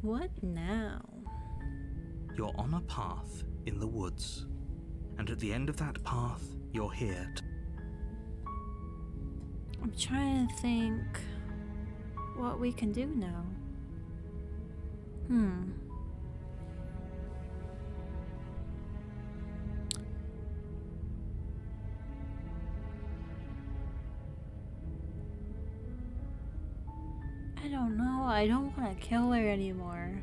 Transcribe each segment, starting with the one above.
What now? You're on a path in the woods, and at the end of that path, you're here to... I'm trying to think what we can do now. I don't know. I don't want to kill her anymore.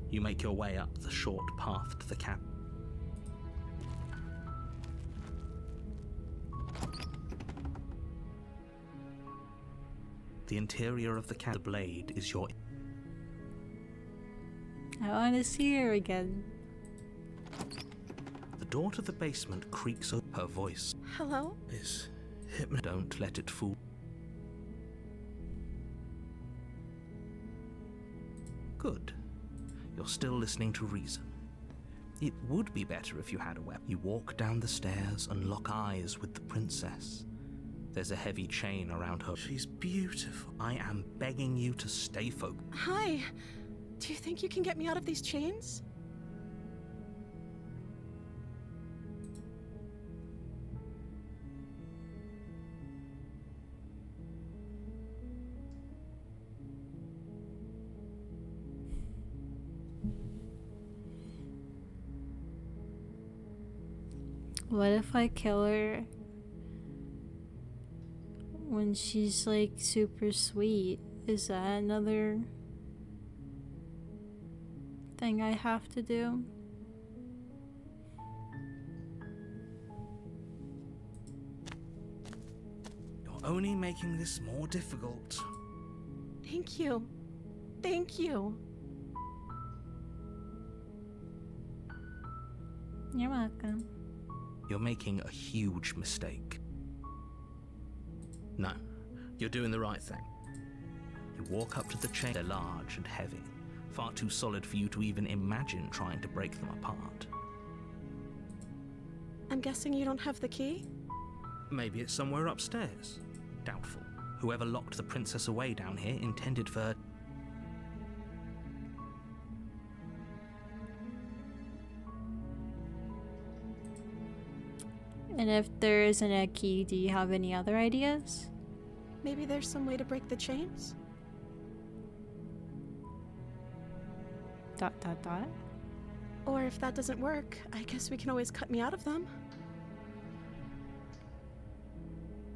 You make your way up the short path to the camp. The interior of the camp, the blade is your... I want to see her again. The door to the basement creaks open. Her voice. Hello? Is hypno. Don't let it fool. Good. You're still listening to reason. It would be better if you had a weapon. You walk down the stairs and lock eyes with the princess. There's a heavy chain around her. She's beautiful. I am begging you to stay focused. Hi. Do you think you can get me out of these chains? What if I kill her when she's like super sweet? Is that another thing I have to do? You're only making this more difficult. Thank you. Thank you. You're welcome. You're making a huge mistake. No, you're doing the right thing. You walk up to the chain. They're large and heavy, far too solid for you to even imagine trying to break them apart. I'm guessing you don't have the key? Maybe it's somewhere upstairs. Doubtful. Whoever locked the princess away down here intended for her... And if there isn't a key, do you have any other ideas? Maybe there's some way to break the chains? ... Or if that doesn't work, I guess we can always cut me out of them.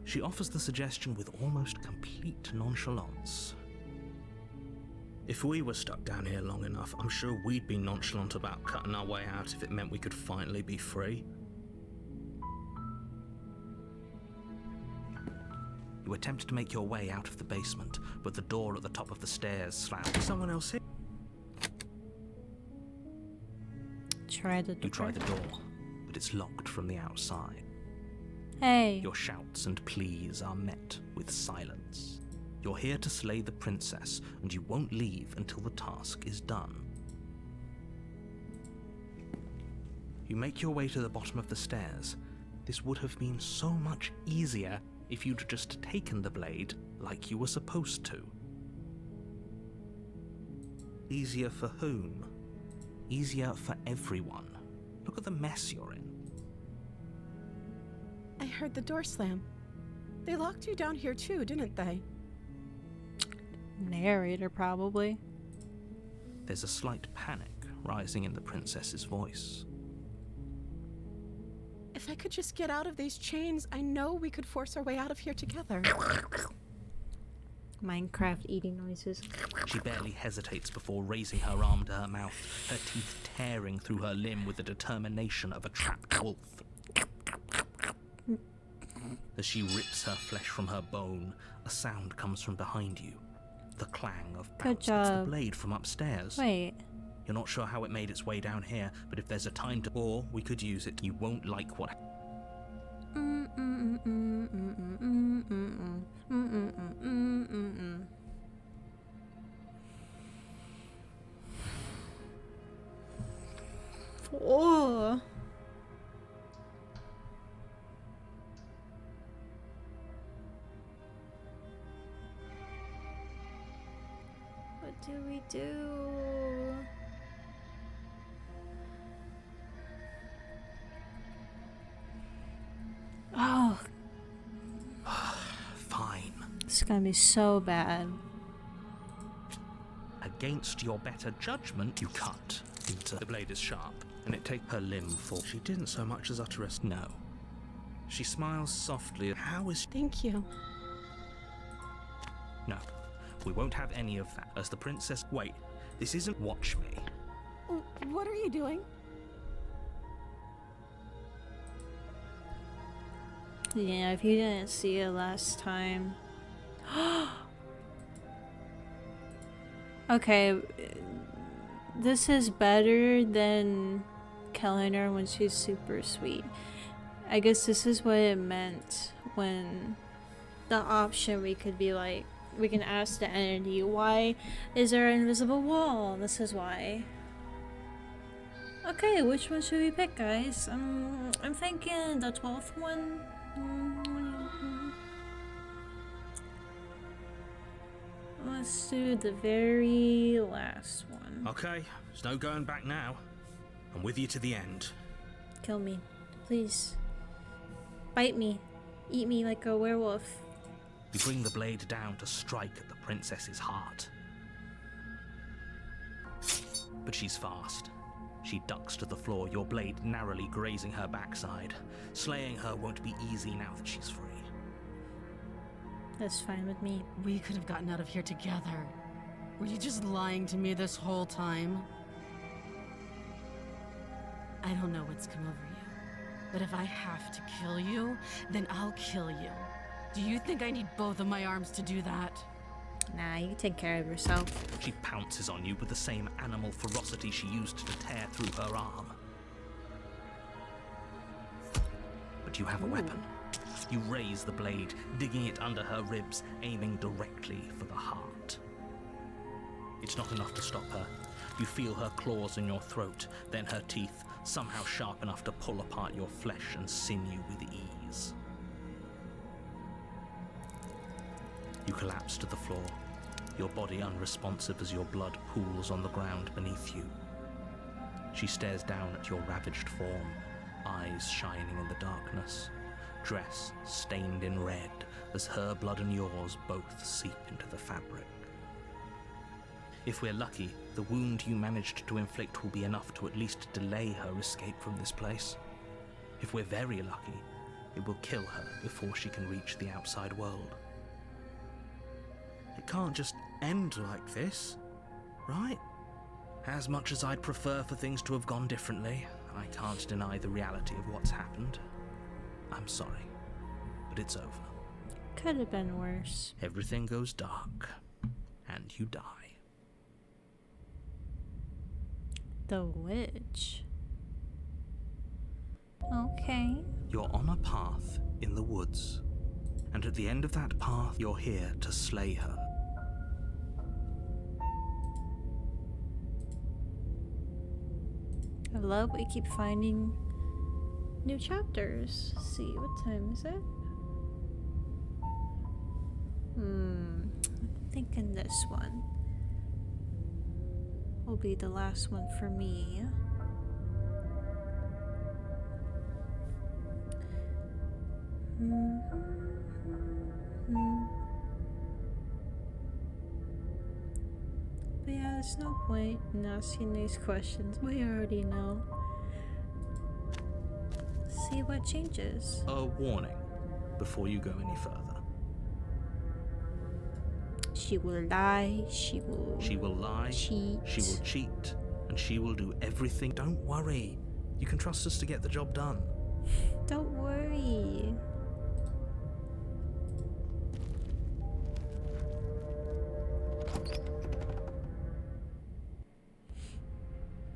She offers the suggestion with almost complete nonchalance. If we were stuck down here long enough, I'm sure we'd be nonchalant about cutting our way out if it meant we could finally be free. You attempt to make your way out of the basement, but the door at the top of the stairs slams. Someone else here? Try the door. You try the door, but it's locked from the outside. Hey. Your shouts and pleas are met with silence. You're here to slay the princess, and you won't leave until the task is done. You make your way to the bottom of the stairs. This would have been so much easier if you'd just taken the blade like you were supposed to. Easier for whom? Easier for everyone. Look at the mess you're in. I heard the door slam. They locked you down here too, didn't they? Narrator, probably. There's a slight panic rising in the princess's voice. If I could just get out of these chains, I know we could force our way out of here together. Minecraft eating noises. She barely hesitates before raising her arm to her mouth, her teeth tearing through her limb with the determination of a trapped wolf. As she rips her flesh from her bone, a sound comes from behind you. The clang of bouts. It's the blade from upstairs. Wait. You're not sure how it made its way down here, but if there's a time to... Or we could use it. You won't like what... Oh. do we do? Oh, Fine. this is gonna be so bad. Against your better judgment, you cut into the blade is sharp, and it takes her limb fall. She didn't so much as utter a no. She smiles softly. How is Thank you. No, we won't have any of that. As the princess, wait, this isn't watch me. What are you doing? Yeah, if you didn't see it last time. Okay, this is better than killing her when she's super sweet. I guess this is what it meant when the option we could be like, we can ask the entity, why is there an invisible wall? This is why. Okay, which one should we pick, guys? I'm thinking the 12th one. Let's do the very last one. Okay, there's no going back now. I'm with you to the end. Kill me, please. Bite me. Eat me like a werewolf. You bring the blade down to strike at the princess's heart. But she's fast. She ducks to the floor, your blade narrowly grazing her backside. Slaying her won't be easy now that she's free. That's fine with me. We could have gotten out of here together. Were you just lying to me this whole time? I don't know what's come over you, but if I have to kill you, then I'll kill you. Do you think I need both of my arms to do that? Nah, you take care of yourself. She pounces on you with the same animal ferocity she used to tear through her arm. But you have a weapon. You raise the blade, digging it under her ribs, aiming directly for the heart. It's not enough to stop her. You feel her claws in your throat, then her teeth, somehow sharp enough to pull apart your flesh and sinew with ease. You collapse to the floor, your body unresponsive as your blood pools on the ground beneath you. She stares down at your ravaged form, eyes shining in the darkness, dress stained in red as her blood and yours both seep into the fabric. If we're lucky, the wound you managed to inflict will be enough to at least delay her escape from this place. If we're very lucky, it will kill her before she can reach the outside world. It can't just end like this, right? As much as I'd prefer for things to have gone differently, I can't deny the reality of what's happened. I'm sorry, but it's over. Could have been worse. Everything goes dark, and you die. The witch. Okay. You're on a path in the woods, and at the end of that path, you're here to slay her. I love we keep finding new chapters. Let's see, what time is it? I'm thinking this one will be the last one for me. But yeah, there's no point in asking these questions. We already know. See what changes. A warning before you go any further. She will lie, she will lie, cheat. she will cheat, and she will do everything. Don't worry. You can trust us to get the job done. Don't worry.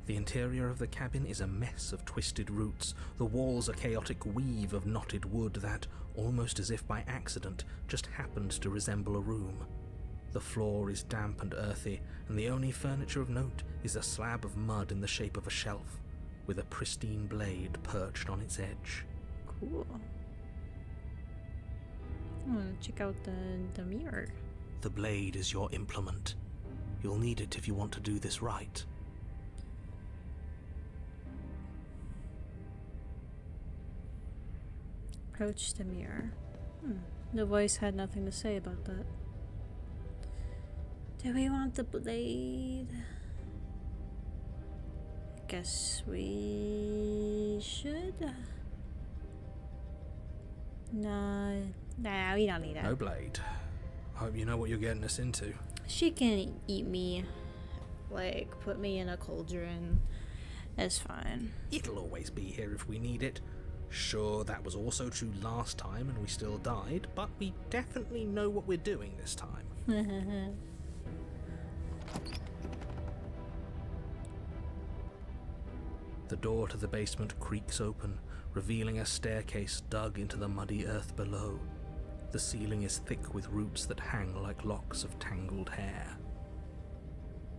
The interior of the cabin is a mess of twisted roots. The walls a chaotic weave of knotted wood that, almost as if by accident, just happened to resemble a room. The floor is damp and earthy, and the only furniture of note is a slab of mud in the shape of a shelf, with a pristine blade perched on its edge. Cool. I want to check out the mirror. The blade is your implement. You'll need it if you want to do this right. Approach the mirror. The voice had nothing to say about that. Do we want the blade? Guess we should. No, nah, we don't need that. No blade. Hope you know what you're getting us into. She can eat me, like put me in a cauldron. It's fine. It'll always be here if we need it. Sure, that was also true last time and we still died, but we definitely know what we're doing this time. The door to the basement creaks open, revealing a staircase dug into the muddy earth below. The ceiling is thick with roots that hang like locks of tangled hair.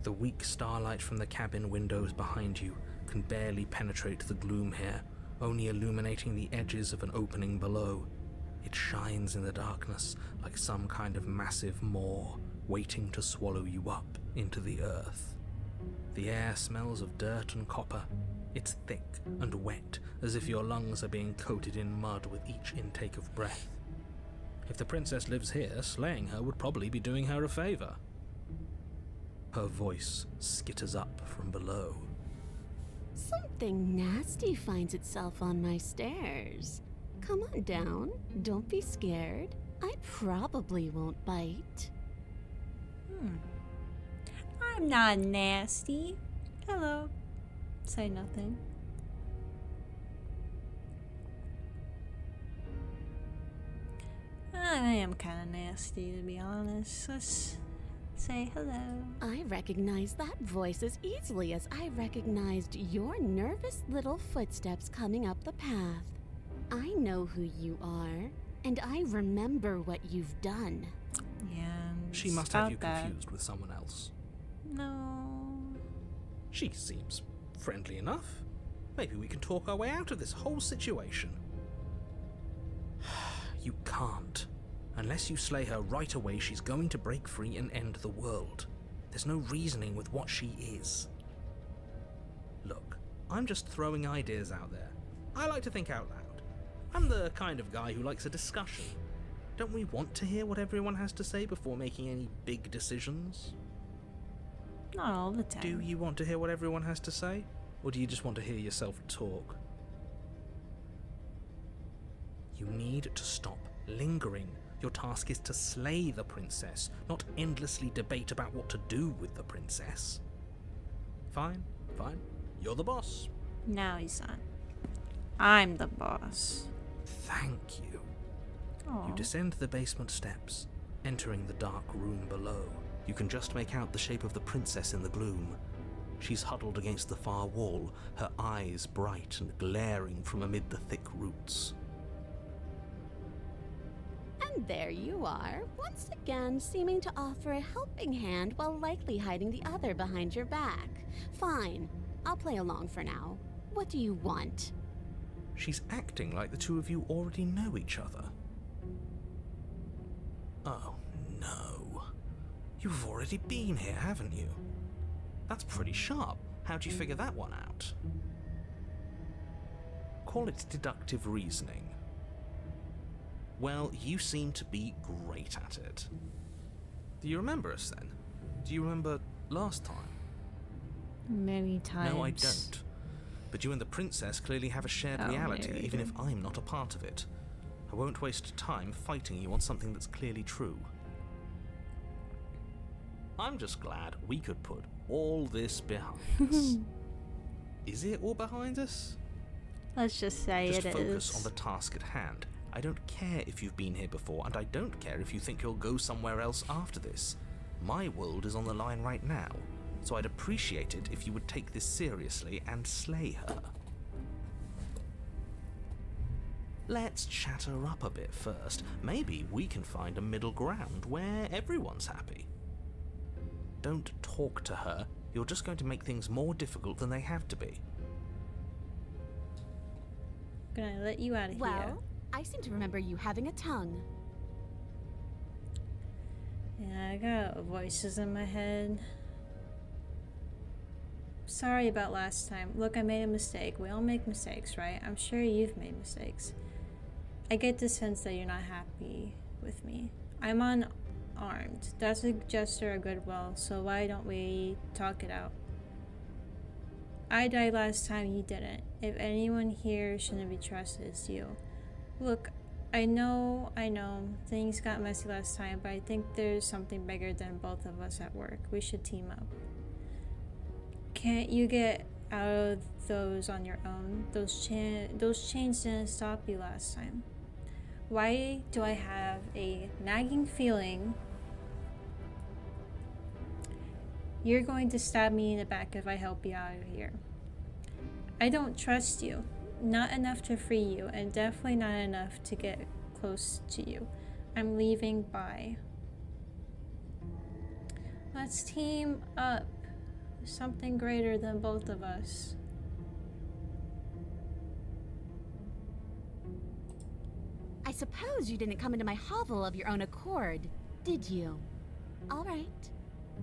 The weak starlight from the cabin windows behind you can barely penetrate the gloom here, only illuminating the edges of an opening below. It shines in the darkness like some kind of massive maw waiting to swallow you up into the earth. The air smells of dirt and copper. It's thick and wet, as if your lungs are being coated in mud with each intake of breath. If the princess lives here, slaying her would probably be doing her a favor. Her voice skitters up from below. Something nasty finds itself on my stairs. Come on down. Don't be scared. I probably won't bite. I'm not nasty. Hello. Say nothing. I am kind of nasty, to be honest. Let's say hello. I recognize that voice as easily as I recognized your nervous little footsteps coming up the path. I know who you are, and I remember what you've done. Yeah. She must have you confused with someone else. No. She seems friendly enough. Maybe we can talk our way out of this whole situation. You can't. Unless you slay her right away, she's going to break free and end the world. There's no reasoning with what she is. Look, I'm just throwing ideas out there. I like to think out loud. I'm the kind of guy who likes a discussion. Don't we want to hear what everyone has to say before making any big decisions? Not all the time. Do you want to hear what everyone has to say? Or do you just want to hear yourself talk? You need to stop lingering. Your task is to slay the princess, not endlessly debate about what to do with the princess. Fine, fine. You're the boss. No, he's not. I'm the boss. Thank you. Aww. You descend the basement steps, entering the dark room below. You can just make out the shape of the princess in the gloom. She's huddled against the far wall, her eyes bright and glaring from amid the thick roots. And there you are, once again seeming to offer a helping hand while likely hiding the other behind your back. Fine, I'll play along for now. What do you want? She's acting like the two of you already know each other. Oh, no. You've already been here, haven't you? That's pretty sharp. How'd you figure that one out? Call it deductive reasoning. Well, you seem to be great at it. Do you remember us then? Do you remember last time? Many times. No, I don't. But you and the princess clearly have a shared reality, maybe. even if I'm not a part of it. I won't waste time fighting you on something that's clearly true. I'm just glad we could put all this behind us. Is it all behind us? Let's just say Just it focus is. on the task at hand. I don't care if you've been here before, and I don't care if you think you'll go somewhere else after this. My world is on the line right now, so I'd appreciate it if you would take this seriously and slay her. Let's chat her up a bit first. Maybe we can find a middle ground where everyone's happy. Don't talk to her. You're just going to make things more difficult than they have to be. Gonna let you out of here. Well, I seem to remember you having a tongue. Yeah, I got voices in my head. sorry about last time. Look, I made a mistake. We all make mistakes, right? I'm sure you've made mistakes. I get the sense that you're not happy with me. I'm unarmed. That's a gesture of goodwill, so why don't we talk it out? I died last time, you didn't. If anyone here shouldn't be trusted, it's you. Look, I know, things got messy last time, but I think there's something bigger than both of us at work. We should team up. Can't you get out of those on your own? Those chains didn't stop you last time. Why do I have a nagging feeling you're going to stab me in the back if I help you out of here? I don't trust you. Not enough to free you, and definitely not enough to get close to you. I'm leaving. Bye. Let's team up. Something greater than both of us. I suppose you didn't come into my hovel of your own accord, did you? All right.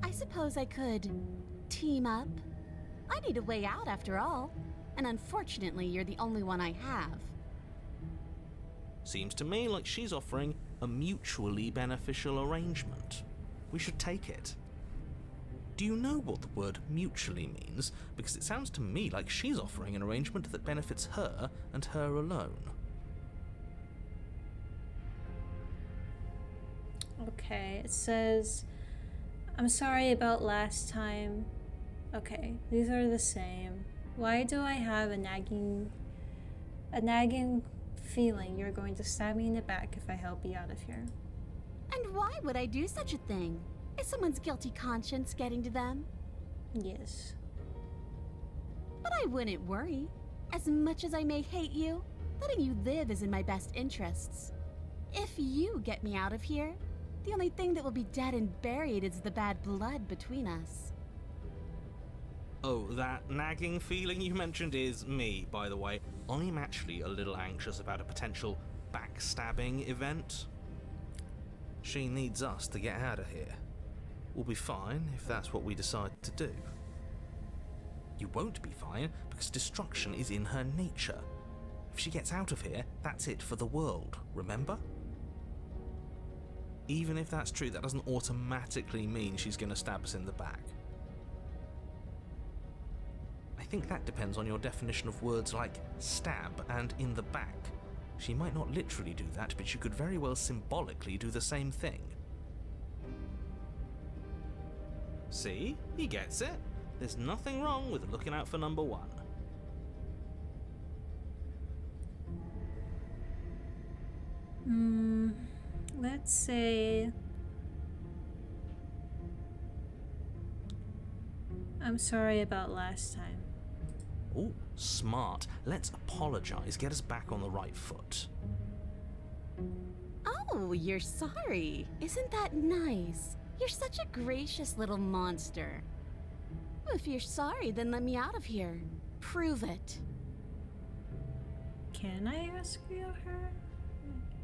I suppose I could team up. I need a way out after all. And unfortunately, you're the only one I have. Seems to me like she's offering a mutually beneficial arrangement. We should take it. Do you know what the word mutually means? Because it sounds to me like she's offering an arrangement that benefits her and her alone. Okay, it says, I'm sorry about last time. Okay, these are the same. Why do I have a nagging feeling you're going to stab me in the back if I help you out of here? And why would I do such a thing? Is someone's guilty conscience getting to them? Yes. But I wouldn't worry. As much as I may hate you, letting you live is in my best interests. If you get me out of here, the only thing that will be dead and buried is the bad blood between us. Oh, that nagging feeling you mentioned is me, by the way. I'm actually a little anxious about a potential backstabbing event. She needs us to get out of here. We'll be fine if that's what we decide to do. You won't be fine because destruction is in her nature. If she gets out of here, that's it for the world, remember? Even if that's true, that doesn't automatically mean she's going to stab us in the back. I think that depends on your definition of words like stab and in the back. She might not literally do that, but she could very well symbolically do the same thing. See? He gets it. There's nothing wrong with looking out for number one. Let's say I'm sorry about last time. Oh, smart. Let's apologize, get us back on the right foot. Oh, you're sorry. Isn't that nice? You're such a gracious little monster. If you're sorry, then let me out of here. Prove it. Can I rescue her?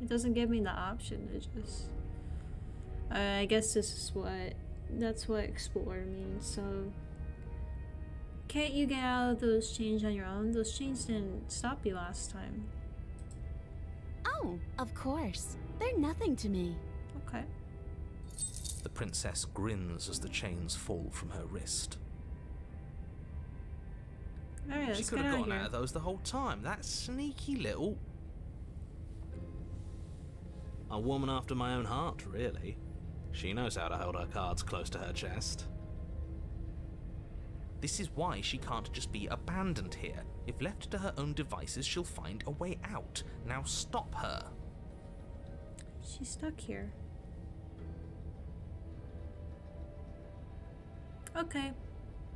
It doesn't give me the option to just... I guess that's what explore means, so... Can't you get out of those chains on your own? Those chains didn't stop you last time. Oh, of course. They're nothing to me. Okay. The princess grins as the chains fall from her wrist. Alright, She let's could get have out of gotten here. out of those the whole time. That sneaky little... A woman after my own heart, really. She knows how to hold her cards close to her chest. This is why she can't just be abandoned here. If left to her own devices, she'll find a way out. Now stop her. She's stuck here. Okay,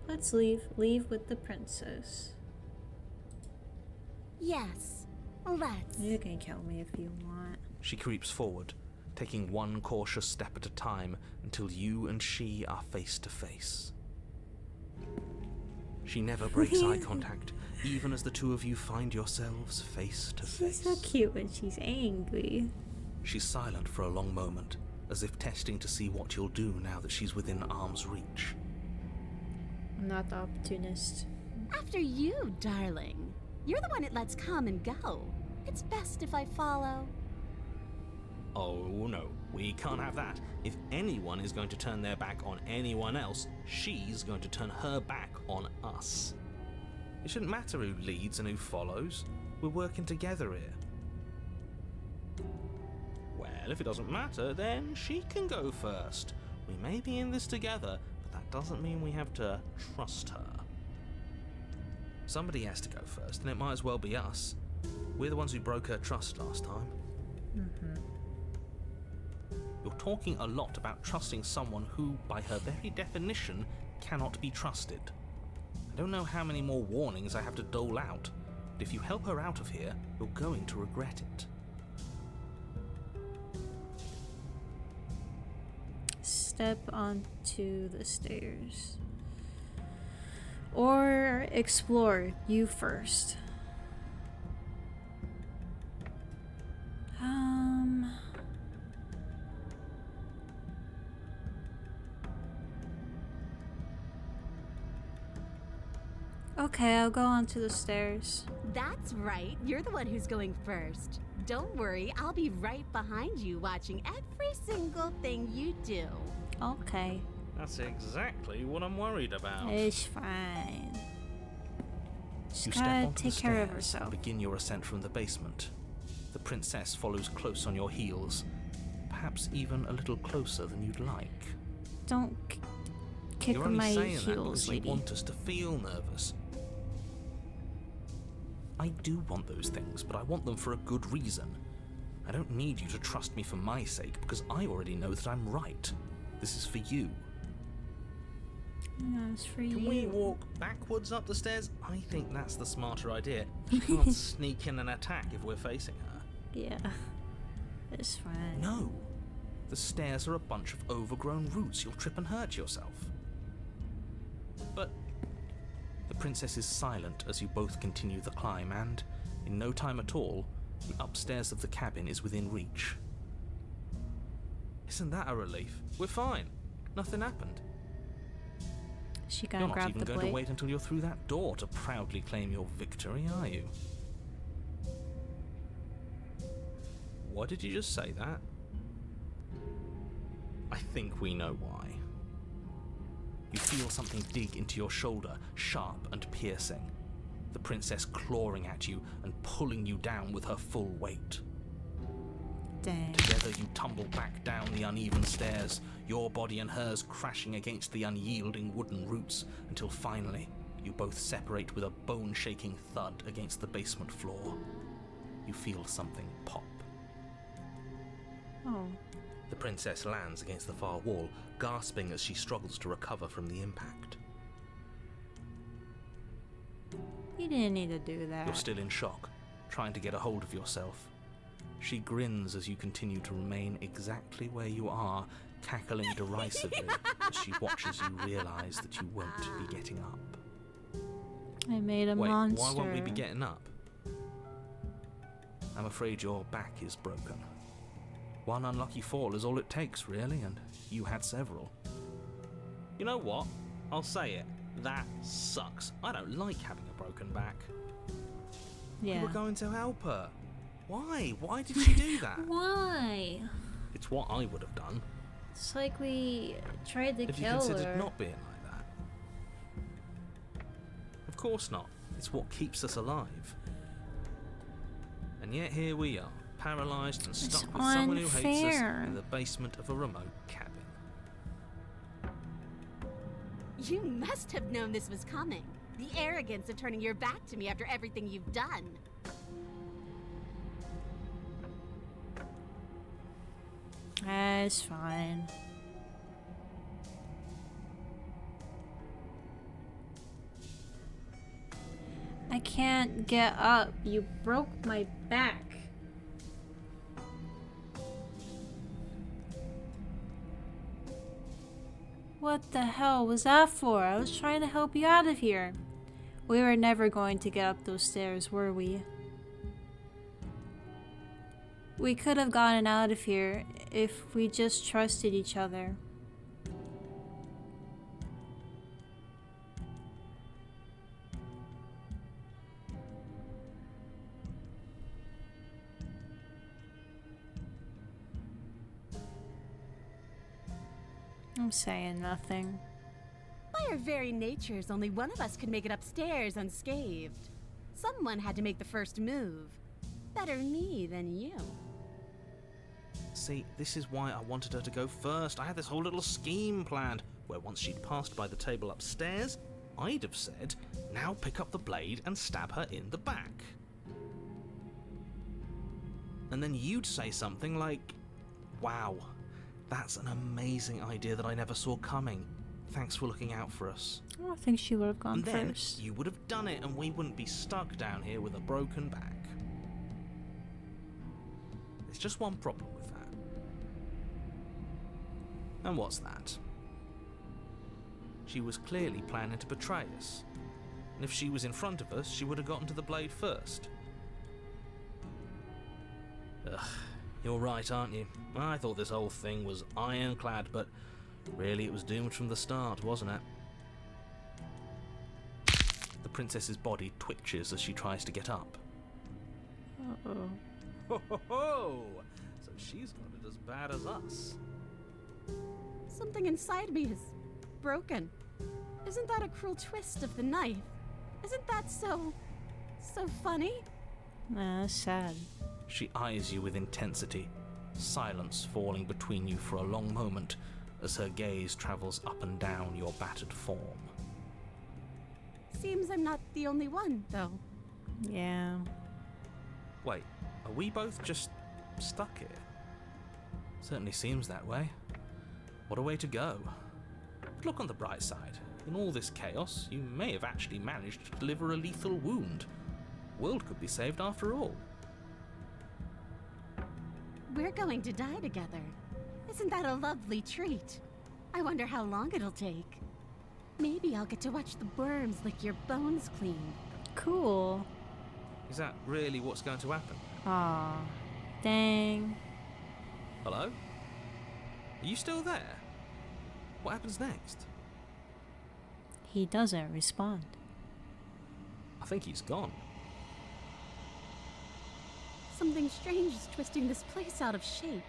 let's leave. Leave with the princess. Yes, let's. You can kill me if you want. She creeps forward, taking one cautious step at a time until you and she are face to face. She never breaks eye contact, even as the two of you find yourselves face to face. She's so cute when she's angry. She's silent for a long moment, as if testing to see what you'll do now that she's within arm's reach. I'm not the opportunist. After you, darling. You're the one it lets come and go. It's best if I follow. Oh no, we can't have that. If anyone is going to turn their back on anyone else, she's going to turn her back on us. It shouldn't matter who leads and who follows. We're working together here. Well, if it doesn't matter, then she can go first. We may be in this together, but that doesn't mean we have to trust her. Somebody has to go first, and it might as well be us. We're the ones who broke her trust last time. You're talking a lot about trusting someone who, by her very definition, cannot be trusted. I don't know how many more warnings I have to dole out, but if you help her out of here, you're going to regret it. Step onto the stairs. Or explore. You first. Okay, I'll go onto the stairs. That's right. You're the one who's going first. Don't worry, I'll be right behind you watching every single thing you do. Okay. That's exactly what I'm worried about. It's fine. Just You step gotta onto take the care of stairs herself. and begin your ascent from the basement. The princess follows close on your heels, perhaps even a little closer than you'd like. Don't kick You're only my saying that heels, because lady. you want us to feel nervous. I do want those things, but I want them for a good reason. I don't need you to trust me for my sake, because I already know that I'm right. This is for you. No, it's for you. Can we walk backwards up the stairs? I think that's the smarter idea. She can't sneak in and attack if we're facing her. Yeah. It's fine. No. The stairs are a bunch of overgrown roots. You'll trip and hurt yourself. But the princess is silent as you both continue the climb, and in no time at all, the upstairs of the cabin is within reach. Isn't that a relief? We're fine. Nothing happened. She gonna You're not grab even the going blade. to wait until you're through that door to proudly claim your victory, are you? Why did you just say that? I think we know why. You feel something dig into your shoulder, sharp and piercing. The princess clawing at you and pulling you down with her full weight. Dang. Together you tumble back down the uneven stairs, your body and hers crashing against the unyielding wooden roots, until finally you both separate with a bone-shaking thud against the basement floor. You feel something pop. Oh. The princess lands against the far wall, gasping as she struggles to recover from the impact. You didn't need to do that. You're still in shock, trying to get a hold of yourself. She grins as you continue to remain exactly where you are, cackling derisively as she watches you realize that you won't be getting up. I made a Wait, monster. why won't we be getting up? I'm afraid your back is broken. One unlucky fall is all it takes, really, and you had several. You know what? I'll say it. That sucks. I don't like having a broken back. Yeah. We were going to help her. Why? Why did she do that? Why? It's what I would have done. It's like we tried to Have you kill considered her. not being like that? Of course not. It's what keeps us alive. And yet here we are, paralysed and stuck with someone who hates us unfair. in the basement of a remote cabin. You must have known this was coming. The arrogance of turning your back to me after everything you've done. It's fine. I can't get up. You broke my back. What the hell was that for? I was trying to help you out of here. We were never going to get up those stairs, were we? We could have gotten out of here if we just trusted each other. I'm saying nothing. By our very natures, only one of us could make it upstairs unscathed. Someone had to make the first move. Better me than you. See, this is why I wanted her to go first. I had this whole little scheme planned, where once she'd passed by the table upstairs, I'd have said, now pick up the blade and stab her in the back. And then you'd say something like, wow, that's an amazing idea that I never saw coming. Thanks for looking out for us. I don't think she would have gone And then first. you would have done it and we wouldn't be stuck down here with a broken back. There's just one problem with that. And what's that? She was clearly planning to betray us. And if she was in front of us, she would have gotten to the blade first. Ugh, you're right, aren't you? I thought this whole thing was ironclad, but really it was doomed from the start, wasn't it? The princess's body twitches as she tries to get up. Uh-oh. Ho ho ho! So she's got it as bad as us. Something inside me is broken. Isn't that a cruel twist of the knife? Isn't that so funny? That's sad. She eyes you with intensity, silence falling between you for a long moment as her gaze travels up and down your battered form. Seems I'm not the only one, though. Yeah. Wait, are we both just stuck here? Certainly seems that way. What a way to go. But look on the bright side. In all this chaos, you may have actually managed to deliver a lethal wound. The world could be saved after all. We're going to die together. Isn't that a lovely treat? I wonder how long it'll take. Maybe I'll get to watch the worms lick your bones clean. Cool. Is that really what's going to happen? Aw. Dang. Hello? Are you still there? What happens next? He doesn't respond. I think he's gone. Something strange is twisting this place out of shape.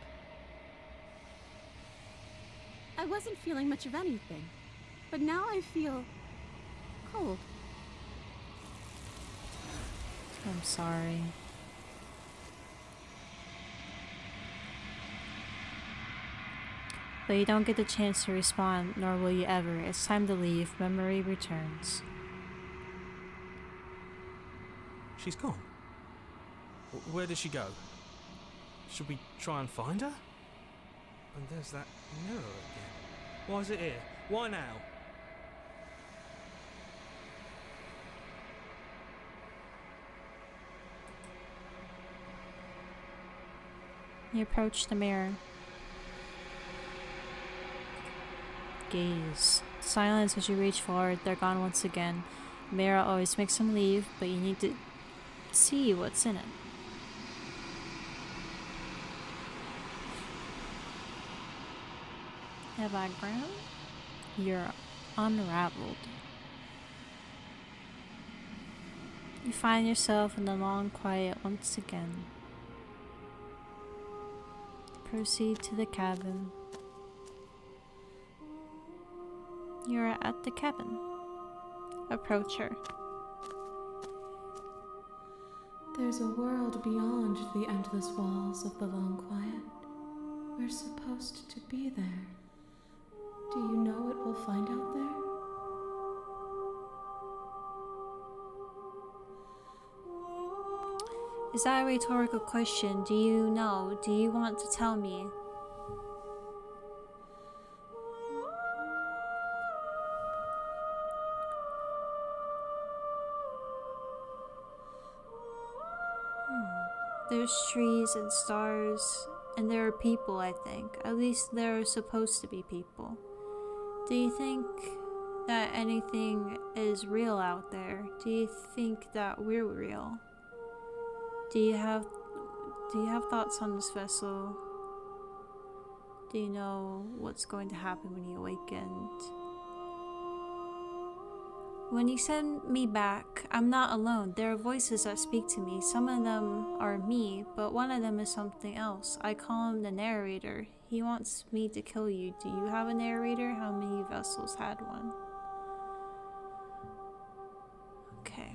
I wasn't feeling much of anything, but now I feel cold. I'm sorry. But you don't get the chance to respond, nor will you ever. It's time to leave. Memory returns. She's gone. Where did she go? Should we try and find her? And there's that mirror again. Why is it here? Why now? You approach the mirror. Gaze. Silence as you reach forward. They're gone once again. The mirror always makes them leave, but you need to see what's in it. The background? You're unraveled. You find yourself in the long quiet once again. Proceed to the cabin. You're at the cabin. Approach her. There's a world beyond the endless walls of the long quiet. We're supposed to be there. Do you know what we'll find out there? Is that a rhetorical question? Do you know? Do you want to tell me? There's trees and stars, and there are people, I think. At least there are supposed to be people. Do you think that anything is real out there? Do you think that we're real? Do you have thoughts on this vessel? Do you know what's going to happen when you awaken? When you send me back, I'm not alone. There are voices that speak to me. Some of them are me, but one of them is something else. I call him the narrator. He wants me to kill you. Do you have a narrator? How many vessels had one? Okay.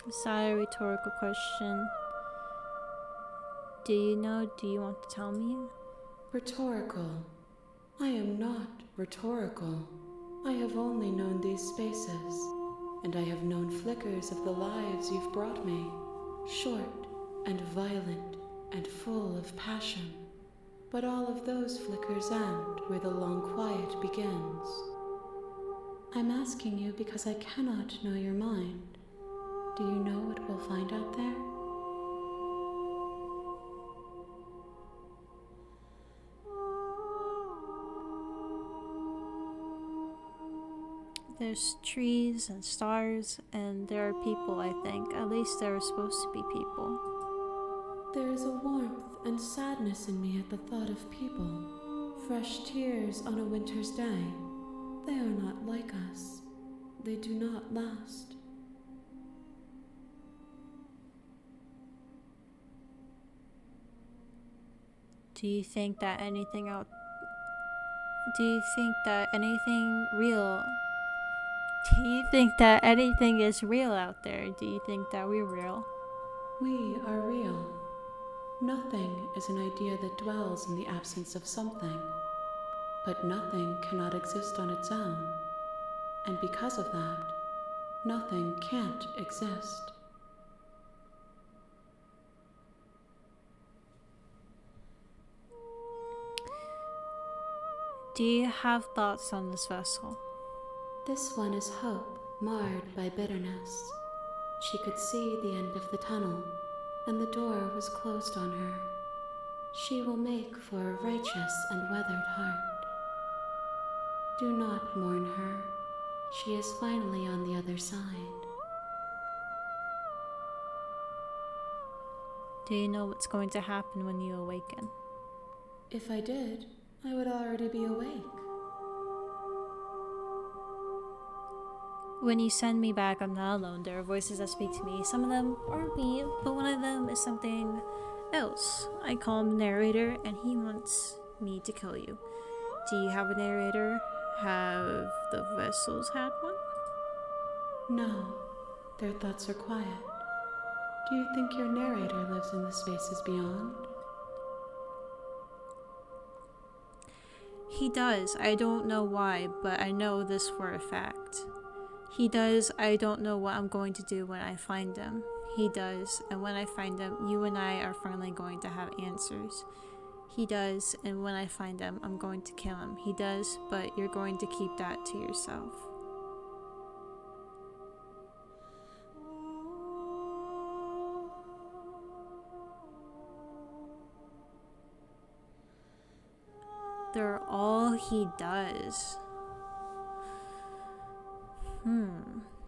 Is that a rhetorical question? Do you know? Do you want to tell me? Rhetorical. I am not rhetorical. I have only known these spaces, and I have known flickers of the lives you've brought me. Short and violent and full of passion. But all of those flickers end where the long quiet begins. I'm asking you because I cannot know your mind. Do you know what we'll find out there? There's trees and stars, and there are people, I think. At least there are supposed to be people. There is a warmth and sadness in me at the thought of people. Fresh tears on a winter's day. They are not like us. They do not last. Do you think that anything out? Do you think that anything real? Do you think that anything is real out there? Do you think that we're real? We are real. Nothing is an idea that dwells in the absence of something. But nothing cannot exist on its own. And because of that, nothing can't exist. Do you have thoughts on this vessel? This one is hope, marred by bitterness. She could see the end of the tunnel, and the door was closed on her. She will make for a righteous and weathered heart. Do not mourn her. She is finally on the other side. Do you know what's going to happen when you awaken? If I did, I would already be awake. When you send me back, I'm not alone. There are voices that speak to me. Some of them are me, but one of them is something else. I call him the narrator, and he wants me to kill you. Do you have a narrator? Have the vessels had one? No, their thoughts are quiet. Do you think your narrator lives in the spaces beyond? He does. I don't know why, but I know this for a fact. He does. I don't know what I'm going to do when I find him. He does, and when I find him, you and I are finally going to have answers. He does, and when I find him, I'm going to kill him. He does, but you're going to keep that to yourself. They're all he does.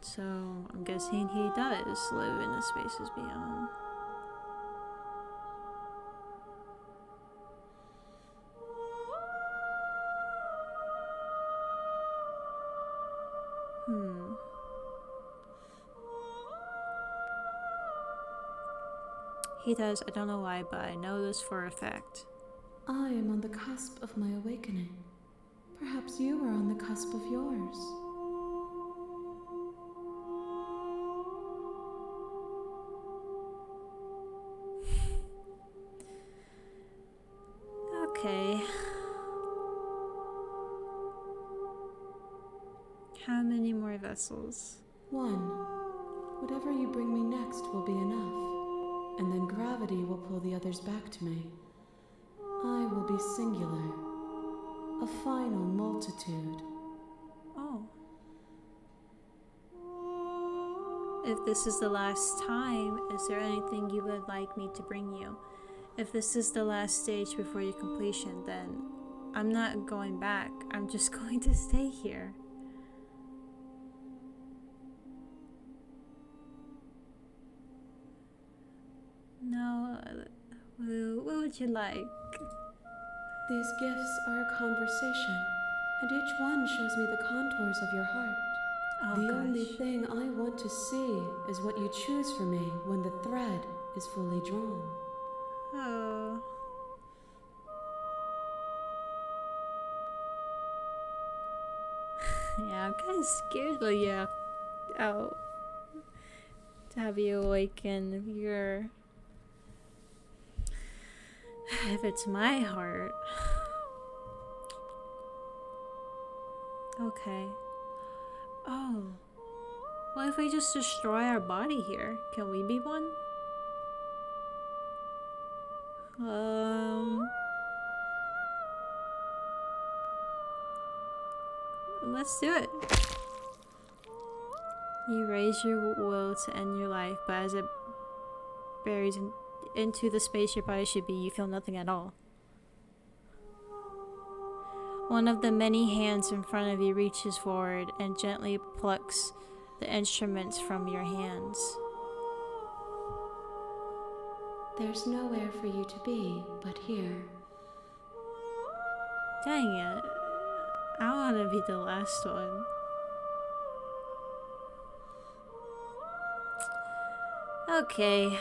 So I'm guessing he does live in the spaces beyond. He does. I don't know why, but I know this for a fact. I am on the cusp of my awakening. Perhaps you are on the cusp of yours. Okay. How many more vessels? One. Whatever you bring me next will be enough, and then gravity will pull the others back to me. I will be singular, a final multitude. Oh. If this is the last time, is there anything you would like me to bring you? If this is the last stage before your completion, then I'm not going back. I'm just going to stay here. No, what would you like? These gifts are a conversation, and each one shows me the contours of your heart. Oh, The gosh. only thing I want to see is what you choose for me when the thread is fully drawn. Oh. Yeah, I'm kind of scared of you. Oh. To have you awaken if you're. If it's my heart. Okay. Oh. What if we just destroy our body here? Can we be one? Let's do it. You raise your will to end your life, but as it buries into the space your body should be, you feel nothing at all. One of the many hands in front of you reaches forward and gently plucks the instruments from your hands. There's nowhere for you to be but here. Dang it. I want to be the last one. Okay.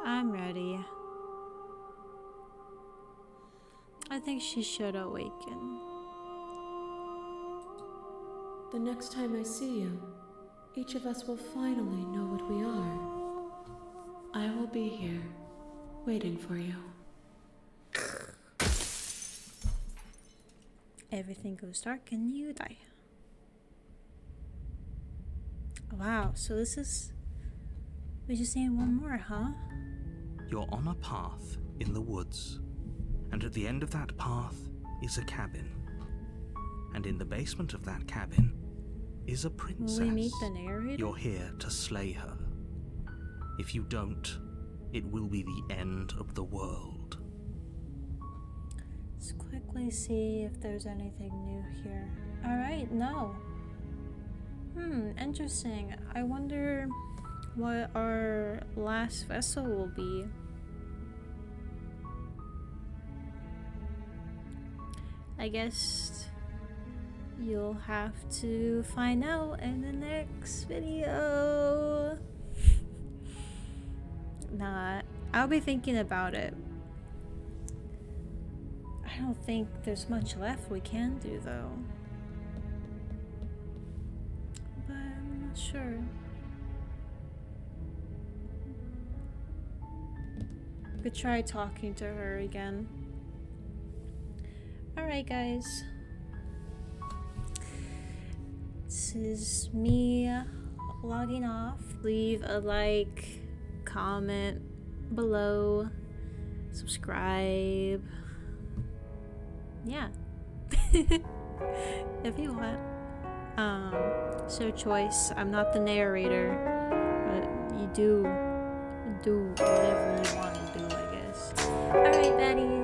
I'm ready. I think she should awaken. The next time I see you, each of us will finally know what we are. I will be here, waiting for you. Everything goes dark and you die. Wow, so this is... We just need one more, huh? You're on a path in the woods, and at the end of that path is a cabin. And in the basement of that cabin is a princess. Will we meet the narrator? You're here to slay her. If you don't, it will be the end of the world. Let's quickly see if there's anything new here. Alright, no. Interesting. I wonder what our last vessel will be. I guess you'll have to find out in the next video. Nah, I'll be thinking about it. I don't think there's much left we can do though. But I'm not sure. Could try talking to her again. Alright guys. This is me logging off. Leave a like, comment below, subscribe. Yeah. If you want. It's your choice. I'm not the narrator. But you do whatever you want to do, I guess. Alright, baddies.